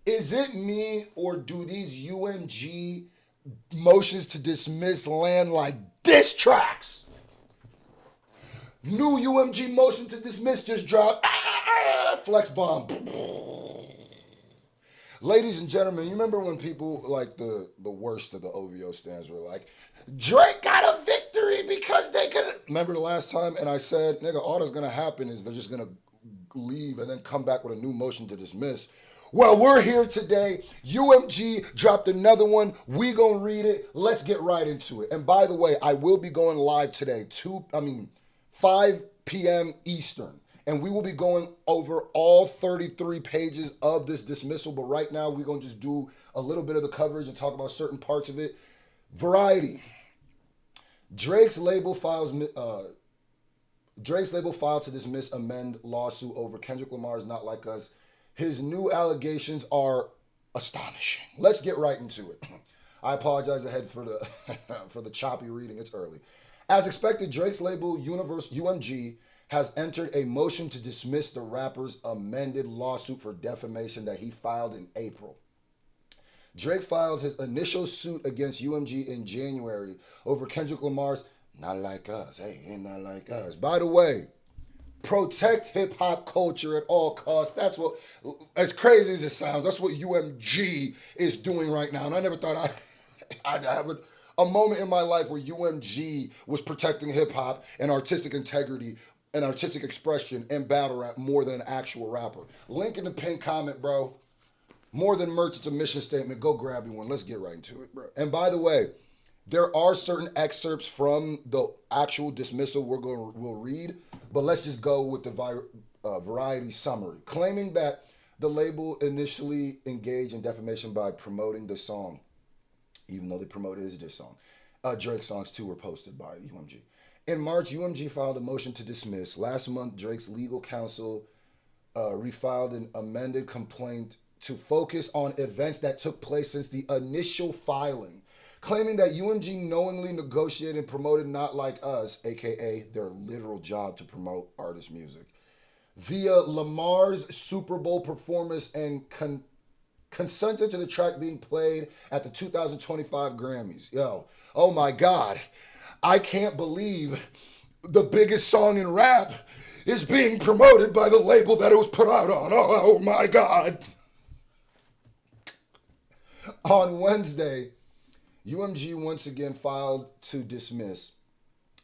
Is it me or do these UMG motions to dismiss land like diss tracks? New UMG motion to dismiss just dropped. Flex bomb. Ladies and gentlemen, you remember when people like the worst of the OVO stands were like, Drake got a victory because they could. Remember the last time? And I said, nigga, all that's gonna happen is they're just gonna leave and then come back with a new motion to dismiss. Well, we're here today. UMG dropped another one. We gonna read it. Let's get right into it. And by the way, I will be going live today. 5 p.m. Eastern. And we will be going over all 33 pages of this dismissal. But right now, we're going to just do a little bit of the coverage and talk about certain parts of it. Variety. Drake's label filed to dismiss amend lawsuit over Kendrick Lamar's Not Like Us. His new allegations are astonishing. Let's get right into it. I apologize ahead for the for the choppy reading. It's early. As expected, Drake's label UMG has entered a motion to dismiss the rapper's amended lawsuit for defamation that he filed in April. Drake filed his initial suit against UMG in January over Kendrick Lamar's Not Like Us. Hey, ain't not like us. By the way, protect hip hop culture at all costs. That's what, as crazy as it sounds, that's what UMG is doing right now. And I never thought I'd have a moment in my life where UMG was protecting hip hop and artistic integrity and artistic expression and battle rap more than an actual rapper. Link in the pinned comment, bro. More than merch, it's a mission statement. Go grab you one. Let's get right into it, bro. And by the way, there are certain excerpts from the actual dismissal we'll read, but let's just go with the Variety summary. Claiming that the label initially engaged in defamation by promoting the song, even though they promoted his diss song. Drake songs too were posted by UMG. In March, UMG filed a motion to dismiss. Last month, Drake's legal counsel refiled an amended complaint to focus on events that took place since the initial filing, claiming that UMG knowingly negotiated and promoted Not Like Us, aka their literal job to promote artist music, via Lamar's Super Bowl performance and consented to the track being played at the 2025 Grammys. Yo, oh my God. I can't believe the biggest song in rap is being promoted by the label that it was put out on. Oh my God. On Wednesday, UMG once again filed to dismiss,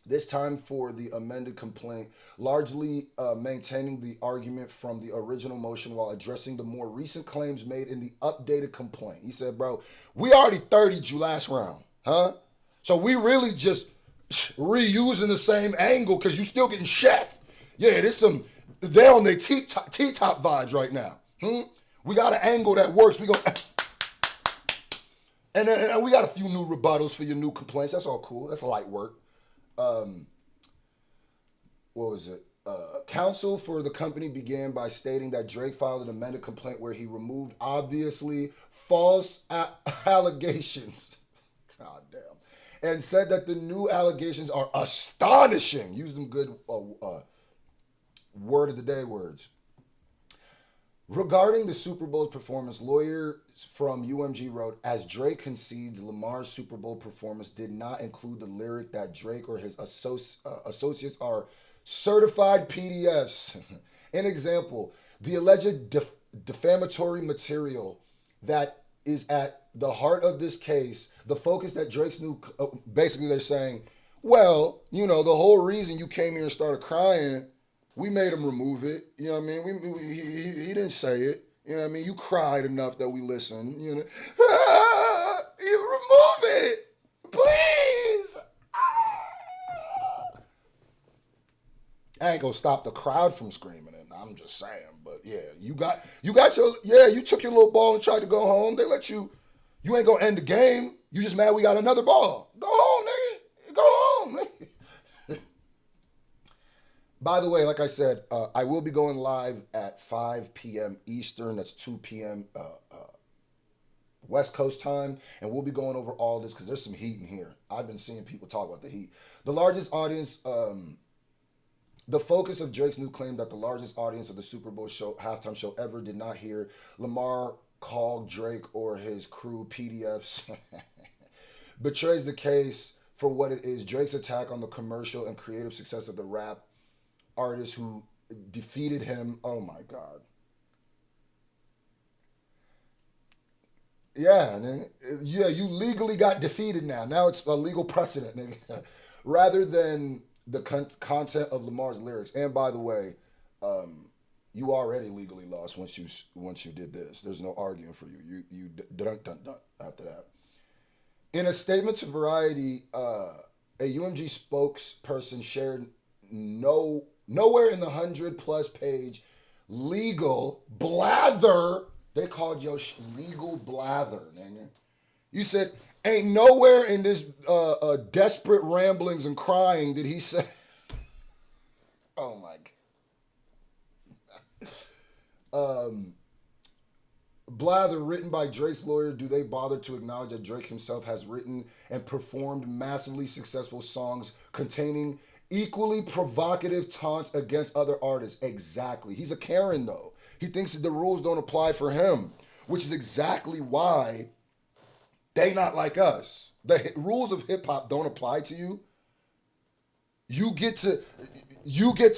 this time for the amended complaint, largely maintaining the argument from the original motion while addressing the more recent claims made in the updated complaint. He said, bro, we already 30'd you last round, huh? So we really just reusing the same angle because you still getting chef. Yeah, they're on their T-top vibes right now. We got an angle that works. We go, and we got a few new rebuttals for your new complaints. That's all cool. That's light work. What was it? Counsel for the company began by stating that Drake filed an amended complaint where he removed obviously false allegations. God damn. And said that the new allegations are astonishing. Use them good word of the day words. Regarding the Super Bowl performance, lawyers from UMG wrote, as Drake concedes, Lamar's Super Bowl performance did not include the lyric that Drake or his associates are certified PDFs. An example, the alleged defamatory material that is at the heart of this case, the focus that Drake's new, basically they're saying, well, the whole reason you came here and started crying, we made him remove it. You know what I mean? He didn't say it. You know what I mean? You cried enough that we listened. You remove it, please. I ain't gonna stop the crowd from screaming it. I'm just saying, but yeah, you took your little ball and tried to go home. They let you. You ain't gonna end the game. You just mad we got another ball. Go home, nigga. Go home, nigga. By the way, like I said, I will be going live at 5 p.m. Eastern. That's 2 p.m. West Coast time. And we'll be going over all this because there's some heat in here. I've been seeing people talk about the heat. The largest audience, the focus of Drake's new claim that the largest audience of the Super Bowl show halftime show ever did not hear Lamar called Drake or his crew PDFs betrays the case for what it is. Drake's attack on the commercial and creative success of the rap artist who defeated him. Oh my God. Yeah, nigga. Yeah, you legally got defeated now. Now it's a legal precedent, nigga. Rather than the content of Lamar's lyrics. And by the way, you already legally lost once you did this. There's no arguing for you. You dun dun dun after that. In a statement to Variety, a UMG spokesperson shared nowhere in the 100+ page legal blather. They called your legal blather, nigga. You said, ain't nowhere in this desperate ramblings and crying did he say, oh my God. Blather, written by Drake's lawyer, do they bother to acknowledge that Drake himself has written and performed massively successful songs containing equally provocative taunts against other artists? Exactly. He's a Karen, though. He thinks that the rules don't apply for him, which is exactly why they not like us. The rules of hip hop don't apply to you. You get to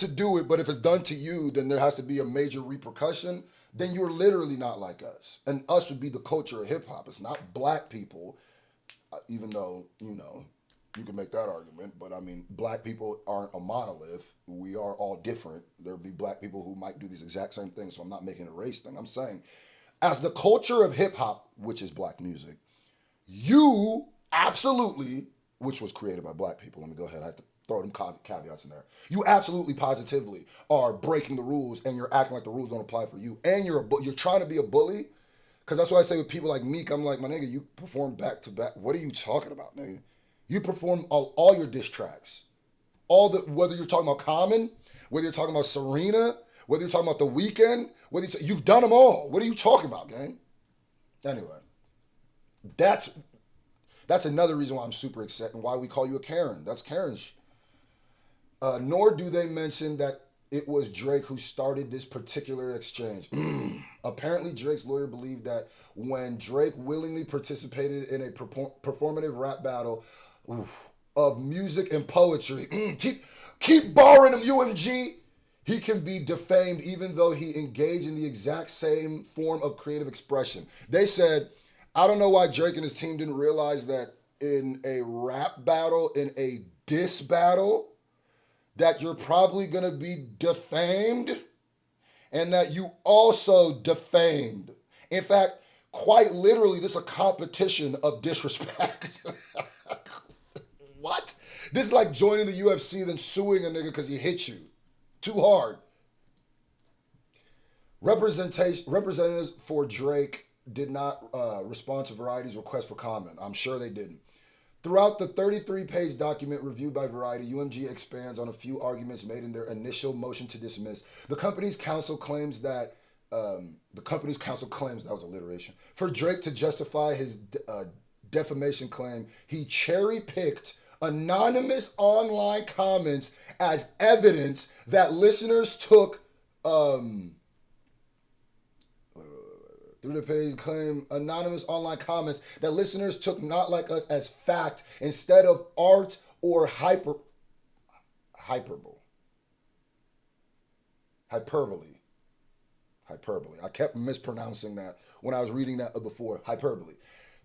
do it, but if it's done to you, then there has to be a major repercussion. Then you're literally not like us. And us would be the culture of hip hop. It's not black people, even though, you can make that argument. But I mean, black people aren't a monolith. We are all different. There'll be black people who might do these exact same things. So I'm not making a race thing. I'm saying, as the culture of hip hop, which is black music, you absolutely, which was created by black people. Let me go ahead. I have to throw them caveats in there. You absolutely, positively are breaking the rules, and you're acting like the rules don't apply for you. And you're trying to be a bully, because that's what I say with people like Meek. I'm like, my nigga, you perform back to back. What are you talking about, nigga? You perform all your diss tracks, whether you're talking about Common, whether you're talking about Serena, whether you're talking about The Weeknd, you've done them all. What are you talking about, gang? Anyway, that's another reason why I'm super excited and why we call you a Karen. That's Karen. Nor do they mention that it was Drake who started this particular exchange. Apparently, Drake's lawyer believed that when Drake willingly participated in a performative rap battle of music and poetry, keep borrowing them, UMG, he can be defamed even though he engaged in the exact same form of creative expression. They said, I don't know why Drake and his team didn't realize that in a rap battle, in a diss battle, that you're probably going to be defamed and that you also defamed. In fact, quite literally, this is a competition of disrespect. What? This is like joining the UFC then suing a nigga because he hit you too hard. Representatives for Drake did not respond to Variety's request for comment. I'm sure they didn't. Throughout the 33-page document reviewed by Variety, UMG expands on a few arguments made in their initial motion to dismiss. The company's counsel claims that was alliteration. For Drake to justify his defamation claim, he cherry-picked anonymous online comments as evidence that listeners took through the page claim anonymous online comments that listeners took not like us as fact instead of art or hyperbole. I kept mispronouncing that when I was reading that before. Hyperbole.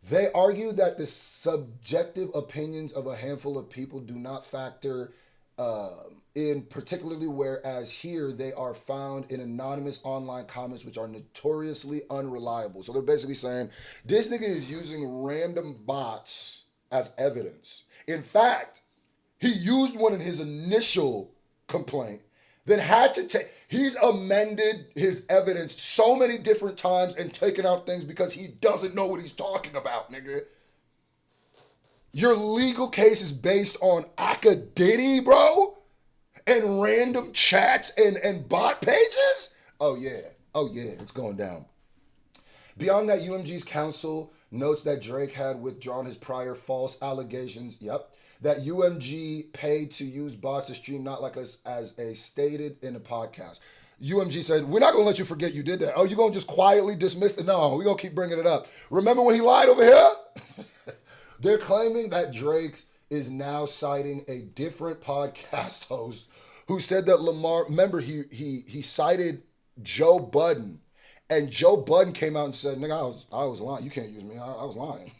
They argue that the subjective opinions of a handful of people do not factor in, particularly whereas here they are found in anonymous online comments which are notoriously unreliable. So they're basically saying this nigga is using random bots as evidence. In fact, he used one in his initial complaint, then had to take, he's amended his evidence so many different times and taken out things because he doesn't know what he's talking about, nigga. Your legal case is based on acadiddy, bro? And random chats and bot pages? Oh yeah, it's going down. Beyond that, UMG's counsel notes that Drake had withdrawn his prior false allegations, that UMG paid to use bots to stream Not Like Us as a stated in the podcast. UMG said, we're not going to let you forget you did that. Oh, you're going to just quietly dismiss it? No, we're going to keep bringing it up. Remember when he lied over here? They're claiming that Drake is now citing a different podcast host who said that Lamar, remember, he cited Joe Budden. And Joe Budden came out and said, nigga, I was lying. You can't use me. I was lying.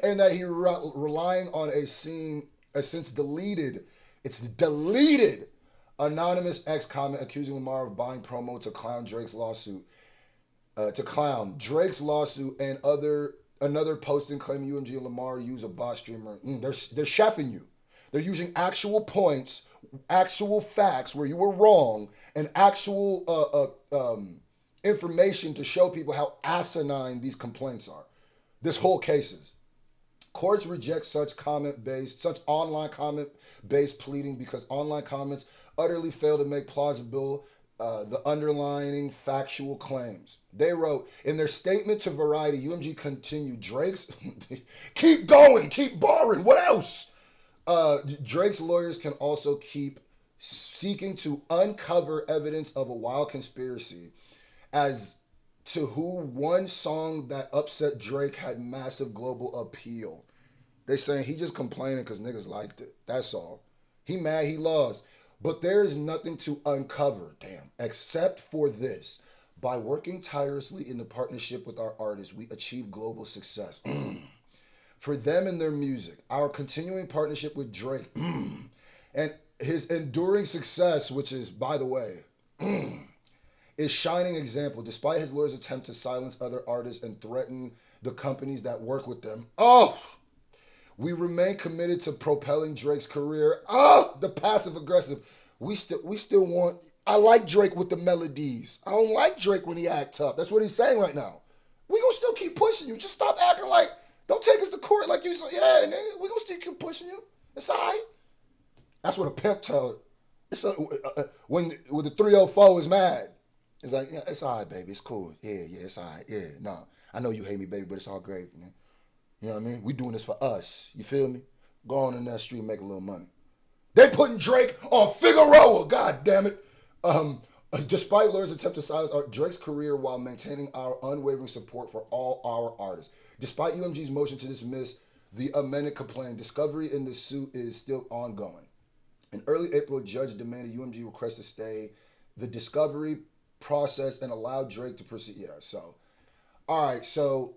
And that he relying on a since deleted, it's deleted, anonymous X comment accusing Lamar of buying promo to clown Drake's lawsuit. Drake's lawsuit and another posting claiming UMG and Lamar use a bot streamer. They're chefing you. They're using actual points, actual facts where you were wrong, and actual information to show people how asinine these complaints are. This whole case is. Courts reject such online comment-based pleading because online comments utterly fail to make plausible the underlying factual claims. They wrote, in their statement to Variety, UMG continued, Drake's, keep going, keep borrowing, what else? Drake's lawyers can also keep seeking to uncover evidence of a wild conspiracy as to who one song that upset Drake had massive global appeal. They saying he just complaining because niggas liked it. That's all. He mad he lost. But there is nothing to uncover, except for this. By working tirelessly in the partnership with our artists, we achieve global success. For them and their music, our continuing partnership with Drake, and his enduring success, which is, by the way, is shining example. Despite his lawyers' attempt to silence other artists and threaten the companies that work with them, we remain committed to propelling Drake's career. The passive aggressive. We still want. I like Drake with the melodies. I don't like Drake when he act tough. That's what he's saying right now. We gonna still keep pushing you. Just stop acting like. Don't take us to court like you. Yeah, nigga, we gonna still keep pushing you. It's all right. That's what a pimp tells. It's when the 304 is mad. It's like, yeah, it's all right, baby. It's cool. Yeah, it's all right. Yeah, no. I know you hate me, baby, but it's all great, man. You know what I mean? We doing this for us. You feel me? Go on in that street and make a little money. They putting Drake on Figueroa. God damn it. Despite lawyers' attempt to silence Drake's career while maintaining our unwavering support for all our artists. Despite UMG's motion to dismiss the amended complaint, discovery in the suit is still ongoing. In early April, a judge demanded UMG request to stay the discovery process and allow Drake to proceed. Yeah, so. All right, so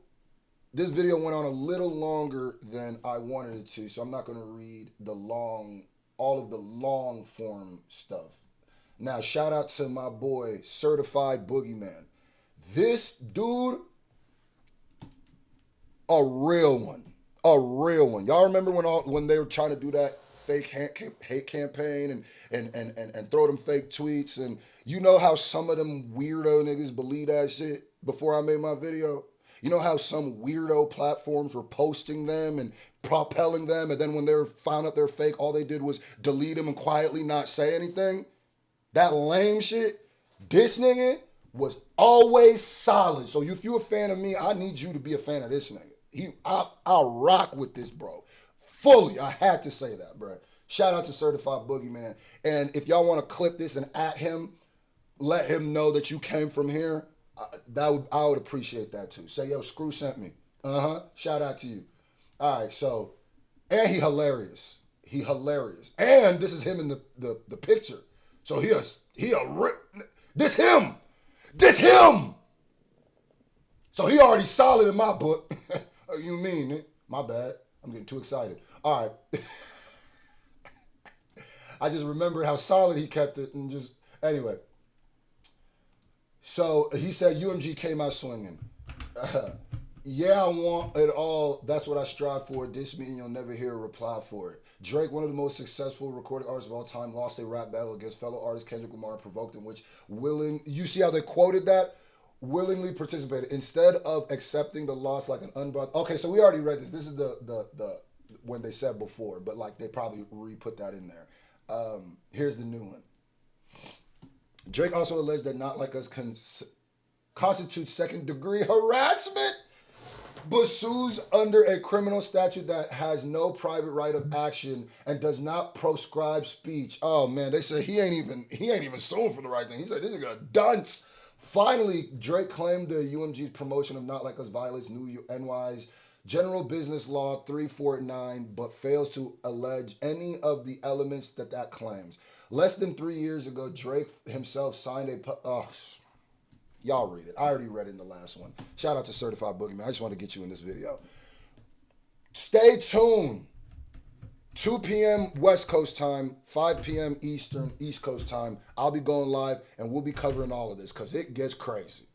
this video went on a little longer than I wanted it to, so I'm not going to read all of the long form stuff. Now, shout out to my boy, Certified Boogeyman. This dude, a real one. Y'all remember when they were trying to do that fake hate campaign and throw them fake tweets, and you know how some of them weirdo niggas believe that shit before I made my video? You know how some weirdo platforms were posting them and propelling them, and then when they found out they're fake, all they did was delete them and quietly not say anything? That lame shit, this nigga was always solid. So if you're a fan of me, I need you to be a fan of this nigga. I rock with this bro. Fully, I had to say that, bro. Shout out to Certified Boogeyman. And if y'all want to clip this and at him, let him know that you came from here, I would appreciate that too. Say, yo, Screw sent me. Shout out to you. All right, so, and he hilarious. And this is him in the picture. So this him. So he already solid in my book. You mean, eh? My bad. I'm getting too excited. All right. I just remembered how solid he kept it and just, anyway. So he said UMG came out swinging. Yeah, I want it all. That's what I strive for. Diss me and you'll never hear a reply for it. Drake, one of the most successful recording artists of all time, lost a rap battle against fellow artist Kendrick Lamar and provoked in which you see how they quoted that? Willingly participated instead of accepting the loss like an unbrought. Okay, so we already read this. This is the when they said before, but like they probably re-put that in there. Here's the new one. Drake also alleged that Not Like Us constitutes second-degree harassment. but sues under a criminal statute that has no private right of action and does not proscribe speech. Oh man, they said he ain't even suing for the right thing. He said this nigga a dunce. Finally, Drake claimed the UMG's promotion of Not Like Us violates New NY's General Business Law 349, but fails to allege any of the elements that claims. Less than 3 years ago, Drake himself signed a... y'all read it. I already read it in the last one. Shout out to Certified Boogeyman. I just want to get you in this video. Stay tuned. 2 p.m. West Coast time, 5 p.m. East Coast time. I'll be going live and we'll be covering all of this because it gets crazy.